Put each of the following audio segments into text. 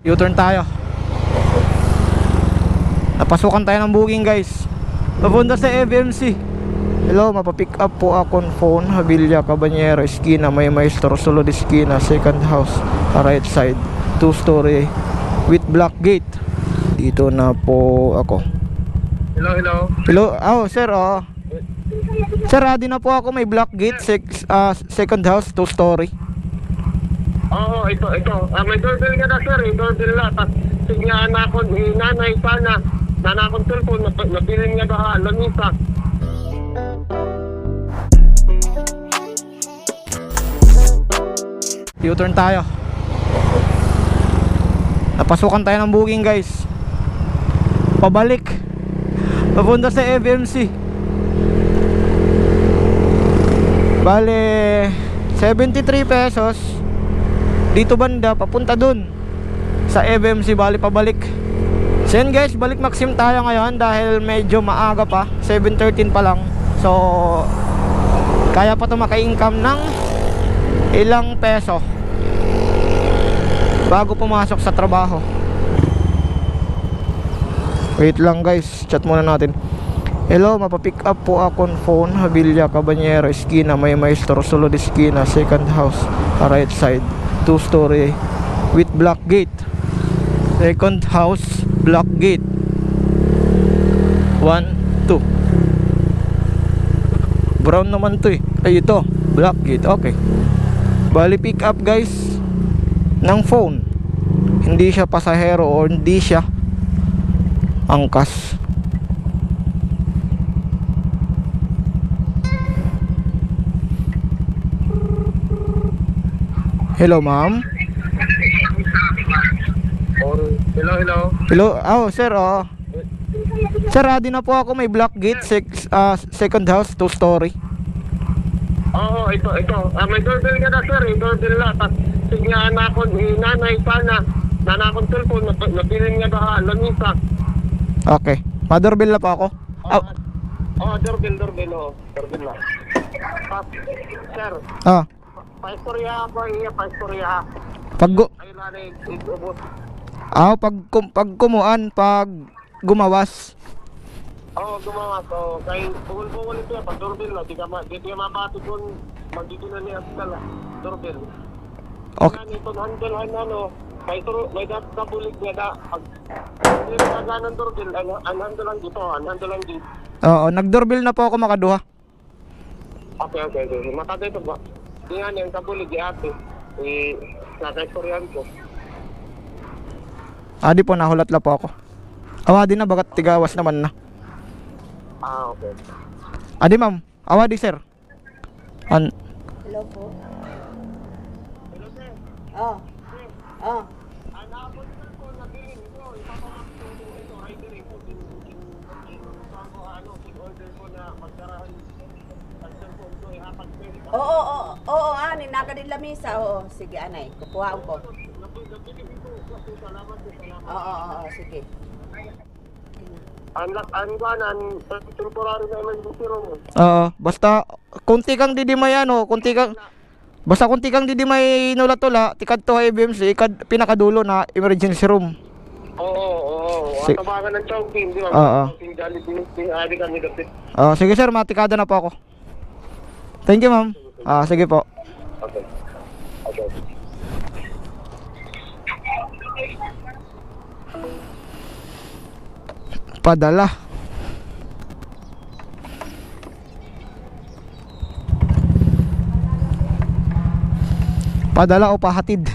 U-turn tayo. Napasukan tayo ng booking guys. Papunta sa FMC. Hello, mapapick up po akong phone Havilla, Cabanyero, Esquina, May Maestro, Sulod Esquina, second house, right side, 2-story with black gate. Dito na po ako. Hello. Hello, sir, sir, ready na po ako, may black gate, second house, 2-story. Oo, ito. May doorbell ka na, sir. Doorbell na. Tapos, signa na ako, nanay sana. Nana akong cellphone, nabilin nga ba, lamisa. U-turn tayo. Napasukan tayo ng booking guys. Pabalik. Papunta sa FMC. Bale 73 pesos. Dito banda, papunta dun sa FMC, bali pabalik. So yun guys, balik Maxim tayo ngayon dahil medyo maaga pa, 7:13 pa lang. So kaya pa ito maka-income ng ilang peso bago pumasok sa trabaho. Wait lang guys, chat muna natin. Hello, mapapick up po akong phone Havilla, Cabanyero, Esquina, May Maestro, Sulod Esquina, second house, right side, 2-story with black gate. Second house, black gate. 1, 2. Brown naman to eh. Ay ito, black gate. Okay. Bali pick up guys ng phone. Hindi siya pasahero o hindi siya angkas. Hello ma'am. Hello. Hello, sir, sir, ready na po ako, may black gate, second house, 2-story. Oo, ito. May doorbell ka na, sir. Doorbell na. Tapos, signa na ako, nanay sana. Nana akong cellphone, nabilin nga ba, lamisa. Okay, ma-doorbell na po ako. Doorbell, doorbell na. Sir, paistorya ako, paistorya. Ay, nanay, ubos. Pag kumuan, pag gumawas. Oo, gumawa ko. Kaya pungul-pungul ito yan, pag doorbell na. Di ka mapati kung magdito na niya sa doorbell. Okay. Kaya nito, handle, may kabulig niya na. Pag hindi na ng doorbell, handle lang dito, handle lang dito. Oo, nag-doorbell na po ako makaduha. Okay. Matata ito ba? Hindi nga niya, ang kabulig ni ate. Nakaistoryan ko. Di po, nahulat la po ako. Awadi na, bagat tigawas naman na. Okay. Di ma'am, awadi sir. Hello po. Hello, sir. Nakapunta ko, nabilin ko. Ipapamagpapin ito, rider ito. Order ko na magdarahan. Pag-cellphone ko, ihapag-pay. Oo, ninaga din lamisa. Oo, sige anay, kukuhaan ko. Salamat. Oo, sige. Ang temporary na emergency room. Oo, basta kunti kang didimay basta kunti kang didimay nula-tula, tikad to IBMC, pinakadulo na emergency room. Oo. Tabagan ng Chongqing, di ba? Chongqing Jollibee, ari kami kapit. Sige sir, matikada na po ako. Thank you ma'am. Sige po. Okay. Padala. Padala o pahatid?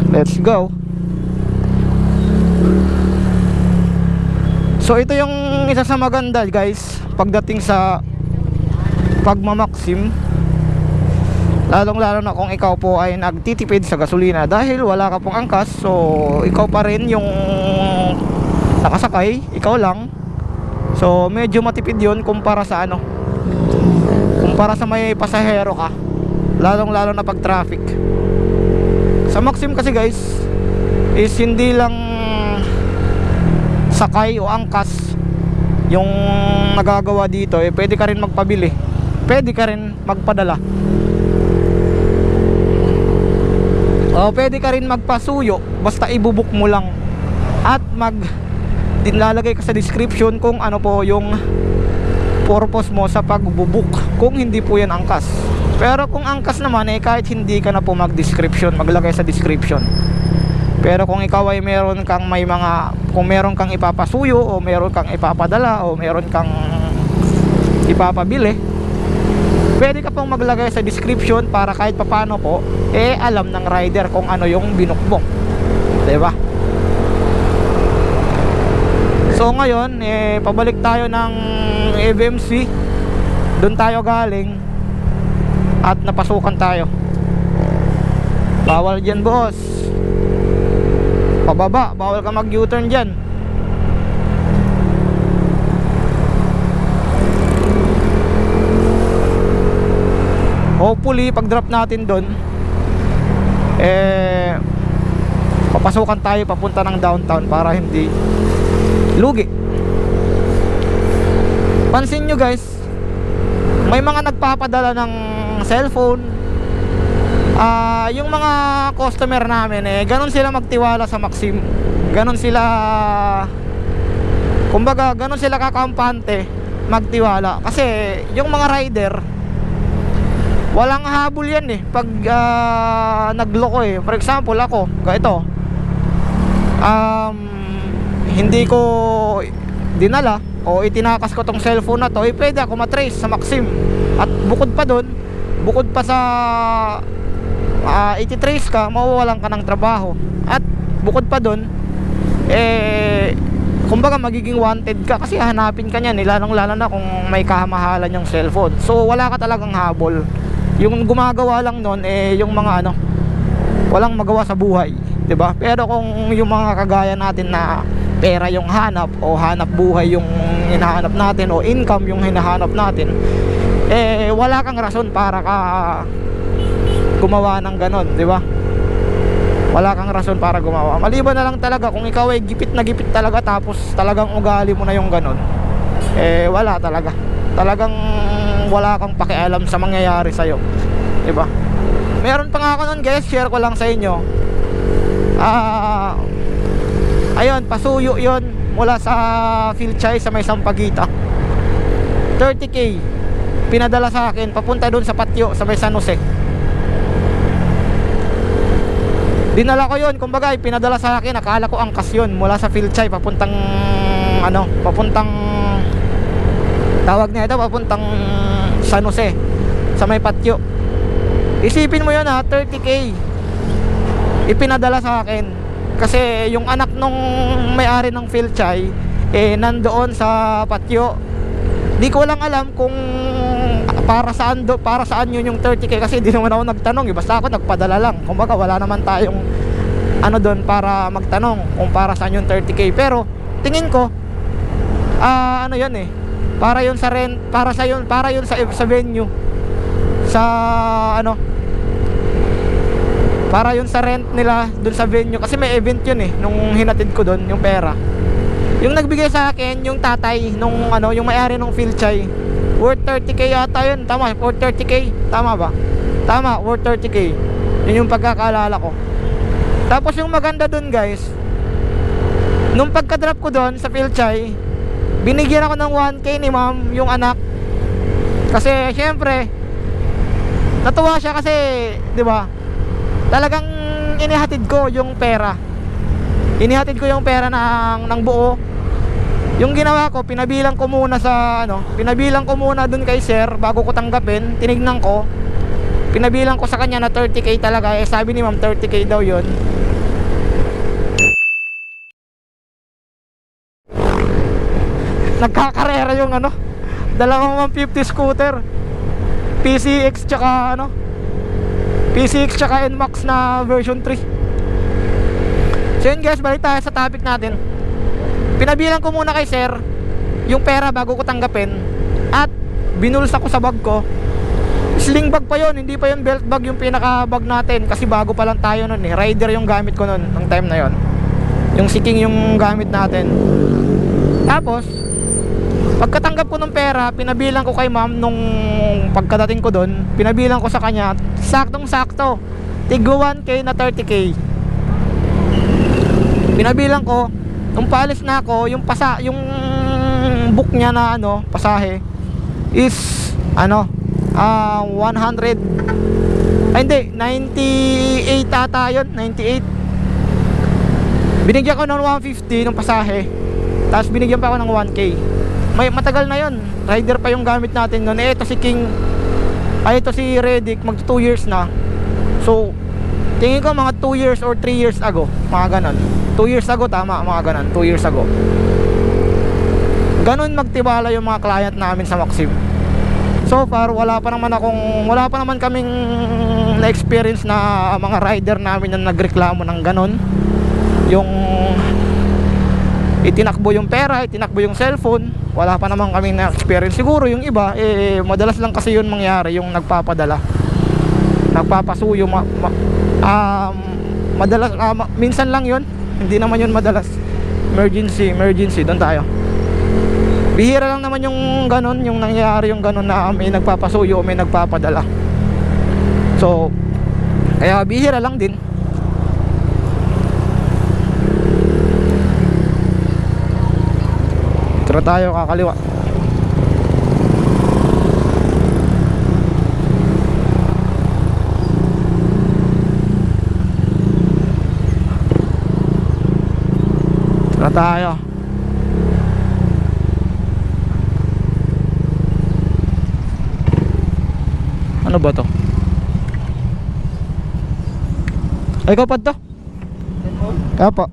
Let's go. So ito yung isa sa maganda guys pagdating sa pagmamaxim, lalong-lalo na kung ikaw po ay nagtitipid sa gasolina dahil wala ka pong angkas. So ikaw pa rin yung nakasakay, ikaw lang. So medyo matipid yun kumpara sa kumpara sa may pasahero ka, lalong-lalo na pag traffic. Sa Maxim kasi guys is hindi lang sakay o angkas yung nagagawa dito, pwede ka rin magpabili. pwede ka rin magpadala. O pwede ka rin magpasuyo, basta ibubuk mo lang. At dinlalagay ka sa description kung ano po yung purpose mo sa pagbubuk, kung hindi po yan angkas. Pero kung angkas naman, kahit hindi ka na po mag-description, maglagay sa description. Pero kung ikaw ay meron kang kung meron kang ipapasuyo, o meron kang ipapadala, o meron kang ipapabili, pwede ka pong maglagay sa description para kahit papano po alam ng rider kung ano yung binukbok, diba? So ngayon pabalik tayo ng FMC. Doon tayo galing at napasukan tayo. Bawal dyan, boss. Pababa, bawal ka mag U-turn dyan. Hopefully pag drop natin doon papasukan tayo papunta ng downtown para hindi lugi. Pansin nyo guys, may mga nagpapadala ng cellphone. Yung mga customer namin ganon sila magtiwala sa Maxim. Ganon sila, kumbaga ganon sila kakampante magtiwala. Kasi yung mga rider, walang habol yan pag nagloko For example ako, ito, hindi ko dinala o itinakas ko tong cellphone na to, pwede ako matrace sa Maxim. At bukod pa dun, bukod pa sa ititrace ka, mawawalan ka ng trabaho. At bukod pa dun, kumbaga magiging wanted ka kasi hanapin ka niyan, lalo na kung may kamahalan yung cellphone. So wala ka talagang habol. Yung gumagawa lang nun yung mga walang magawa sa buhay, 'di ba? Pero kung yung mga kagaya natin na pera yung hanap, o hanap buhay yung hinahanap natin, o income yung hinahanap natin, wala kang rason para ka gumawa ng ganon, di ba? Wala kang rason para gumawa. Maliban na lang talaga kung ikaw ay gipit na gipit talaga, tapos talagang ugali mo na yung ganon, wala talaga. Talagang wala kang pakialam sa mangyayari sa'yo, di ba? Meron pa nga ako nun guys, share ko lang sa inyo. Ayun, pasuyo yon mula sa Philchay sa may Sampaguita. 30k pinadala sa akin papunta doon sa Patio sa may San Jose. Dinala ko yon, kumbaga pinadala sa akin, akala ko angkas yun, mula sa Philchay papuntang papuntang tawag niya ito, papuntang San Jose sa may Patio. Isipin mo yun 30k ipinadala sa akin. Kasi yung anak nung may-ari ng Philchay nandoon sa Patio. Di ko lang alam kung para saan yun yung 30k, kasi di naman ako nagtanong basta ako nagpadala lang. Kumbaga wala naman tayong doon para magtanong kung para saan yung 30k. Pero tingin ko yun para yun sa rent, para yun sa venue, sa para yun sa rent nila dun sa venue, kasi may event yun nung hinatid ko dun yung pera. Yung nagbigay sa akin yung tatay nung yung may-ari nung Philchay, worth 30k yata yun. Tama, worth 30k, tama ba? Tama, worth 30k. Yun yung pagkakaalala ko. Tapos yung maganda dun guys, nung pagka-drop ko dun sa Philchay, binigyan ako ng 1k ni ma'am yung anak. Kasi syempre natuwa siya kasi, di ba, talagang inihatid ko yung pera. Inihatid ko yung pera ng buo. Yung ginawa ko, pinabilang ko muna pinabilang ko muna dun kay sir bago ko tanggapin. Tinignan ko, pinabilang ko sa kanya na 30k talaga. Sabi ni ma'am 30k daw yun. Nagkakarera yung dalawang 150 scooter, PCX tsaka PCX tsaka NMAX na version 3. So yun guys, balik tayo sa topic natin. Pinabilang ko muna kay sir yung pera bago ko tanggapin, at binulsa ko sa bag ko. Sling bag pa yon, hindi pa yon belt bag yung pinaka bag natin, kasi bago pa lang tayo nun Rider yung gamit ko nun ng time na yon. Yung Siking yung gamit natin. Tapos Pagkatanggap ko ng pera, pinabilang ko kay ma'am nung pagkadating ko doon, pinabilang ko sa kanya, saktong-sakto, tigwa 1K na 30K. Pinabilang ko, nung paalis na ako, yung book niya na ano, pasahe is 100, ay hindi, 98 ata yun, 98. Binigyan ko ng 150 ng pasahe, tapos binigyan pa ako ng 1K. Matagal na yun, rider pa yung gamit natin noon. Ito si King, ito si Redick, magto 2 years na. So tingin ko mga 2 years or 3 years ago, mga ganon. 2 years ago, tama, mga ganon, 2 years ago. Ganon magtiwala yung mga client namin sa Maxim. So far, wala pa naman kaming na-experience na mga rider namin na nagreklamo ng ganon. Yung itinakbo yung pera, itinakbo yung cellphone, wala pa naman kaming na-experience. Siguro yung iba, madalas lang kasi yun mangyari, yung nagpapadala, nagpapasuyo, madalas, minsan lang yun, hindi naman yun madalas. Emergency, doon tayo. Bihira lang naman yung ganon, yung nangyayari yung ganon na may nagpapasuyo o may nagpapadala. So kaya bihira lang din. Tara tayo, kakaliwa. Tara tayo. Ano ba to? Ay, ikaw pa to? Apa?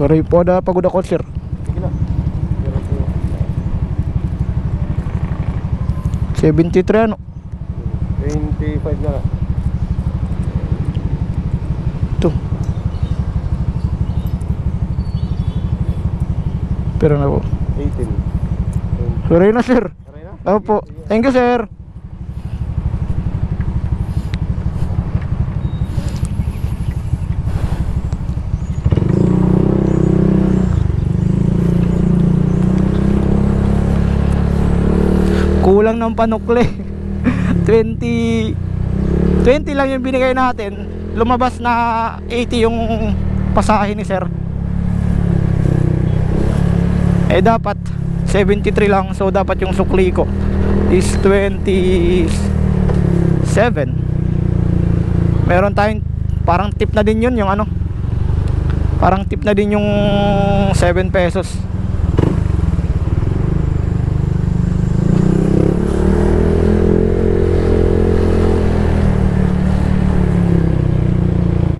Oray po ada pagoda konser. Sige na. 73 ano? 25 na lang. Ito. Pero na po. 18. Sorry na sir. Aray na? Opo. Thank you sir. Kulang ng panukle. 20 lang yung binigay natin. Lumabas na 80 yung pasahe ni sir. Dapat 73 lang. So dapat yung sukli ko is 27. Meron tayong parang tip na din yun, yung parang tip na din yung 7 pesos.